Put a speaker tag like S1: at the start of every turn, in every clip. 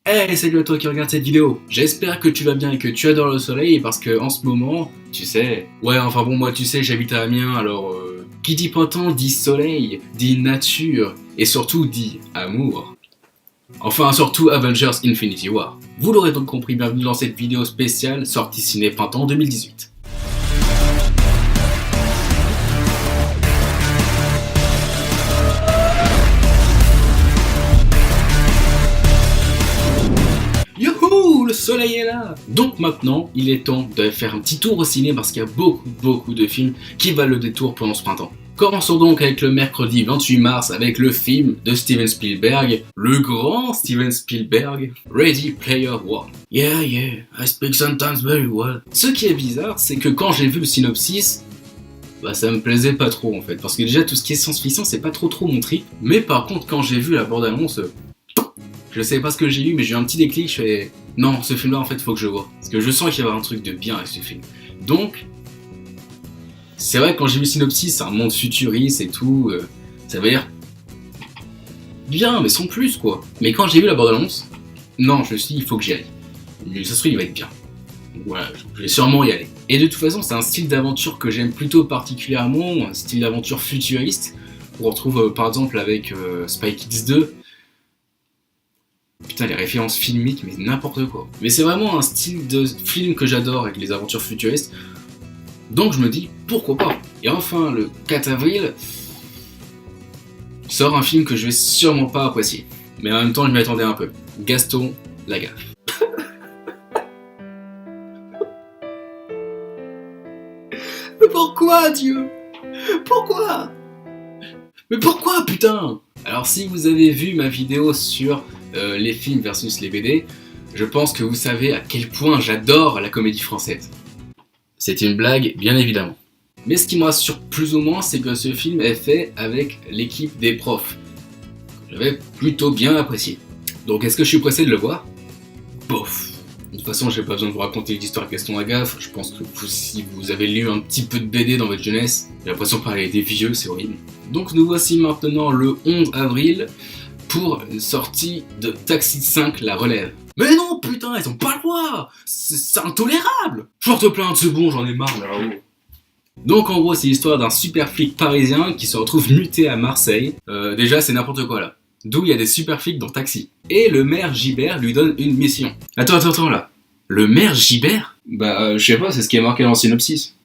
S1: Hey, salut à toi qui regarde cette vidéo. J'espère que tu vas bien et que tu adores le soleil parce que en ce moment, tu sais... Ouais, enfin bon, moi tu sais, j'habite à Amiens, alors... Qui dit printemps dit soleil, dit nature et surtout dit amour. Enfin, surtout Avengers Infinity War. Vous l'aurez donc compris, bienvenue dans cette vidéo spéciale sortie ciné printemps 2018. Youhou, le soleil est là! Donc maintenant, il est temps de faire un petit tour au ciné parce qu'il y a beaucoup de films qui valent le détour pendant ce printemps. Commençons donc avec le mercredi 28 mars avec le film de Steven Spielberg, le grand Steven Spielberg, Ready Player One. Yeah, I speak sometimes very well. Ce qui est bizarre, c'est que quand j'ai vu le synopsis, ça me plaisait pas trop en fait, parce que déjà tout ce qui est science-fiction c'est pas trop mon trip, mais par contre quand j'ai vu la bande-annonce, je sais pas ce que j'ai eu, mais j'ai eu un petit déclic, je fais non, ce film là en fait faut que je vois, parce que je sens qu'il y a un truc de bien avec ce film. Donc, c'est vrai que quand j'ai vu le synopsis, c'est un monde futuriste et tout, ça va dire bien, mais sans plus quoi. Mais quand j'ai vu la bande-annonce, non, je me suis dit il faut que j'y aille. Ça se trouve il va être bien. Donc voilà, je vais sûrement y aller. Et de toute façon, c'est un style d'aventure que j'aime plutôt particulièrement, un style d'aventure futuriste. On retrouve par exemple avec Spy Kids 2. Putain, les références filmiques, mais n'importe quoi. Mais c'est vraiment un style de film que j'adore avec les aventures futuristes. Donc je me dis, pourquoi pas. Et enfin, le 4 avril, sort un film que je vais sûrement pas apprécier. Mais en même temps, je m'y attendais un peu. Gaston Lagaffe. Mais pourquoi, Dieu? Pourquoi? Mais pourquoi, putain? Alors si vous avez vu ma vidéo sur les films versus les BD, je pense que vous savez à quel point j'adore la comédie française. C'est une blague, bien évidemment. Mais ce qui me rassure plus ou moins, c'est que ce film est fait avec l'équipe des profs. J'avais plutôt bien apprécié. Donc est-ce que je suis pressé de le voir? Bof. De toute façon, j'ai pas besoin de vous raconter l'histoire de Gaston Lagaffe. Je pense que si vous avez lu un petit peu de BD dans votre jeunesse, j'ai l'impression de parler des vieux, c'est horrible. Donc nous voici maintenant le 11 avril pour une sortie de Taxi 5 La Relève. Mais non, putain, ils ont pas le droit! C'est intolérable! Je porte plainte, c'est bon, j'en ai marre là-haut. Donc en gros, c'est l'histoire d'un super flic parisien qui se retrouve muté à Marseille. Déjà, c'est n'importe quoi là. D'où il y a des super flics dans Taxi. Et le maire Gibert lui donne une mission. Attends là. Le maire Gibert? Je sais pas, c'est ce qui est marqué dans le synopsis.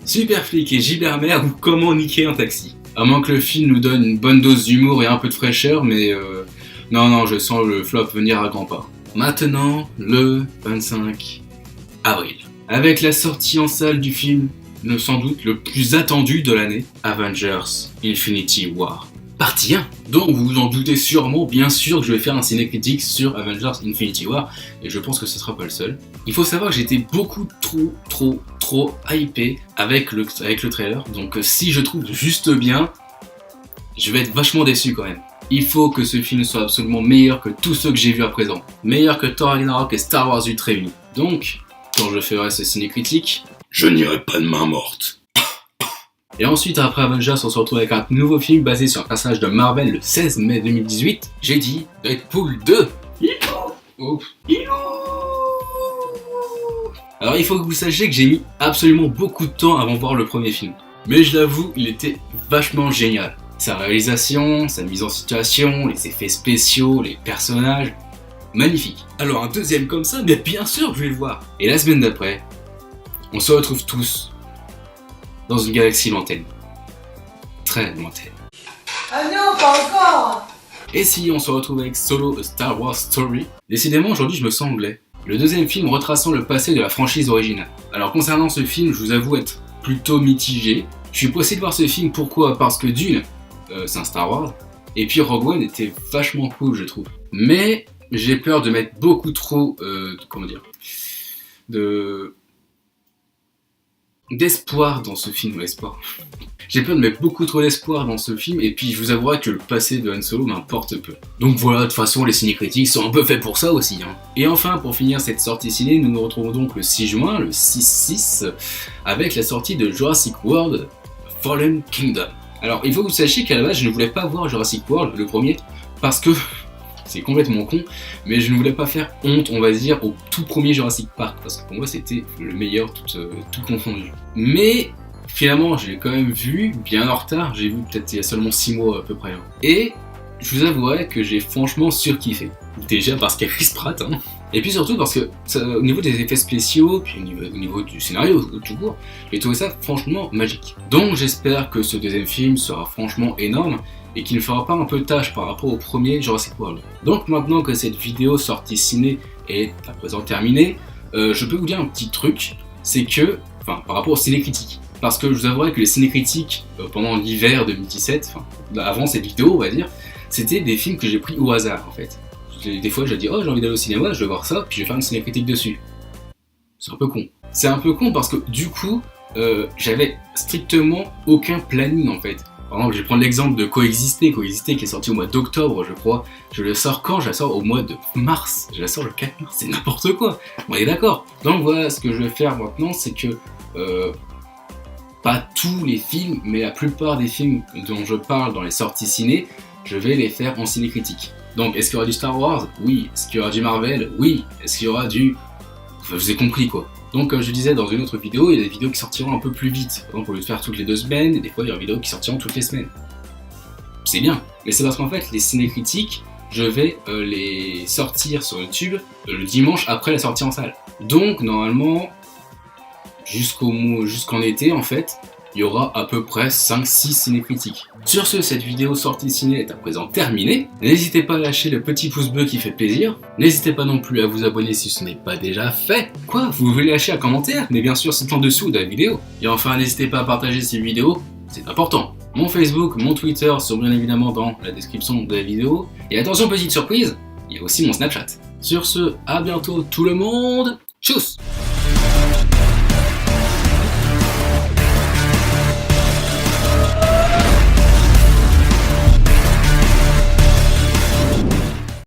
S1: Super flic et Gibert maire ou comment niquer un taxi. À moins que le film nous donne une bonne dose d'humour et un peu de fraîcheur, mais non, je sens le flop venir à grands pas. Maintenant, le 25 avril. Avec la sortie en salle du film, sans doute le plus attendu de l'année, Avengers Infinity War. Partie 1. Donc vous vous en doutez sûrement, bien sûr que je vais faire un ciné-critique sur Avengers Infinity War, et je pense que ce sera pas le seul. Il faut savoir que j'étais beaucoup trop hypé avec le trailer, donc si je trouve juste bien, je vais être vachement déçu quand même. Il faut que ce film soit absolument meilleur que tous ceux que j'ai vus à présent. Meilleur que Thor Ragnarok et Star Wars 8 réunis. Donc, quand je ferai ce ciné-critique, je n'irai pas de main morte. Et ensuite, après Avengers, on se retrouve avec un nouveau film basé sur un personnage de Marvel le 16 mai 2018. J'ai dit Deadpool 2. Alors il faut que vous sachiez que j'ai mis absolument beaucoup de temps avant de voir le premier film. Mais je l'avoue, il était vachement génial. Sa réalisation, sa mise en situation, les effets spéciaux, les personnages, magnifique. Alors un deuxième comme ça, mais bien sûr que je vais le voir. Et la semaine d'après, on se retrouve tous dans une galaxie lointaine. Très lointaine.
S2: Ah non, pas encore!
S1: Et si on se retrouve avec Solo, A Star Wars Story? Décidément, aujourd'hui, je me sens anglais. Le deuxième film retraçant le passé de la franchise originale. Alors concernant ce film, je vous avoue être plutôt mitigé. Je suis pressé de voir ce film, pourquoi? Parce que d'une, c'est un Star Wars, et puis Rogue One était vachement cool, je trouve. Mais j'ai peur de mettre beaucoup trop, d'espoir dans ce film, J'ai peur de mettre beaucoup trop d'espoir dans ce film, et puis je vous avouerai que le passé de Han Solo m'importe peu. Donc voilà, de toute façon, les ciné-critiques sont un peu faits pour ça aussi. Et enfin, pour finir cette sortie ciné, nous nous retrouvons donc le 6 juin, le 6-6, avec la sortie de Jurassic World Fallen Kingdom. Alors, il faut que vous sachiez qu'à la base, je ne voulais pas voir Jurassic World, le premier, parce que c'est complètement con, mais je ne voulais pas faire honte, on va dire, au tout premier Jurassic Park, parce que pour moi, c'était le meilleur, tout confondu. Mais finalement, je l'ai quand même vu, bien en retard, j'ai vu peut-être il y a seulement 6 mois à peu près. Et je vous avouerai que j'ai franchement surkiffé. Déjà parce qu'il y a Chris Pratt, hein. Et puis surtout parce que au niveau des effets spéciaux, puis au niveau du scénario tout court, j'ai trouvé ça franchement magique. Donc j'espère que ce deuxième film sera franchement énorme et qu'il ne fera pas un peu tâche par rapport au premier Jurassic World. Donc maintenant que cette vidéo sortie ciné est à présent terminée, je peux vous dire un petit truc, c'est que, enfin par rapport aux ciné-critiques, parce que je vous avouerai que les ciné-critiques pendant l'hiver 2017, enfin avant cette vidéo on va dire, c'était des films que j'ai pris au hasard en fait. Des fois je dis oh j'ai envie d'aller au cinéma, je vais voir ça, puis je vais faire une ciné-critique dessus. C'est un peu con. C'est un peu con parce que du coup, j'avais strictement aucun planning en fait. Par exemple, je vais prendre l'exemple de Coexister qui est sorti au mois d'octobre je crois. Je le sors quand? Je la sors au mois de mars. Je la sors le 4 mars, c'est n'importe quoi. On est d'accord. Donc voilà, ce que je vais faire maintenant, c'est que pas tous les films, mais la plupart des films dont je parle dans les sorties ciné, je vais les faire en ciné-critique. Donc, est-ce qu'il y aura du Star Wars? Oui. Est-ce qu'il y aura du Marvel? Oui. Est-ce qu'il y aura du... Enfin, je vous ai compris, quoi. Donc, comme je disais dans une autre vidéo, il y a des vidéos qui sortiront un peu plus vite. Par exemple, au lieu de faire toutes les 2 semaines, des fois, il y aura des vidéos qui sortiront toutes les semaines. C'est bien. Mais c'est parce qu'en fait, les ciné-critiques, je vais les sortir sur YouTube le dimanche après la sortie en salle. Donc, normalement, jusqu'en été, en fait, il y aura à peu près 5-6 ciné-critiques. Sur ce, cette vidéo sortie ciné est à présent terminée. N'hésitez pas à lâcher le petit pouce bleu qui fait plaisir. N'hésitez pas non plus à vous abonner si ce n'est pas déjà fait. Quoi? Vous voulez lâcher un commentaire? Mais bien sûr, c'est en dessous de la vidéo. Et enfin, n'hésitez pas à partager ces vidéos, c'est important. Mon Facebook, mon Twitter sont bien évidemment dans la description de la vidéo. Et attention, petite surprise, il y a aussi mon Snapchat. Sur ce, à bientôt tout le monde. Tchuss!